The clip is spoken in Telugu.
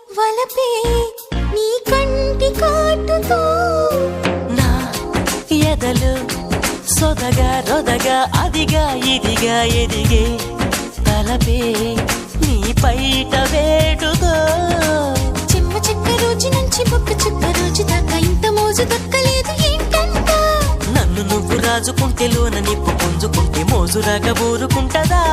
వలపే నీ కంటి కాటుతో నా ఎదలు సొదగా రొదగా అదిగా ఇదిగా ఎదిగే తలపే నీ పైట వేటుతో చెమ్మ చెక్క రోజు నుంచి బొక్క చుక్క రోజు దాకా ఇంత మోజు దక్కలేదు ఏంటంట నన్ను నువ్వు రాజుకుంటే లోన నిప్పు పుంజుకుంటే మోజురాగా ఊరుకుంటదా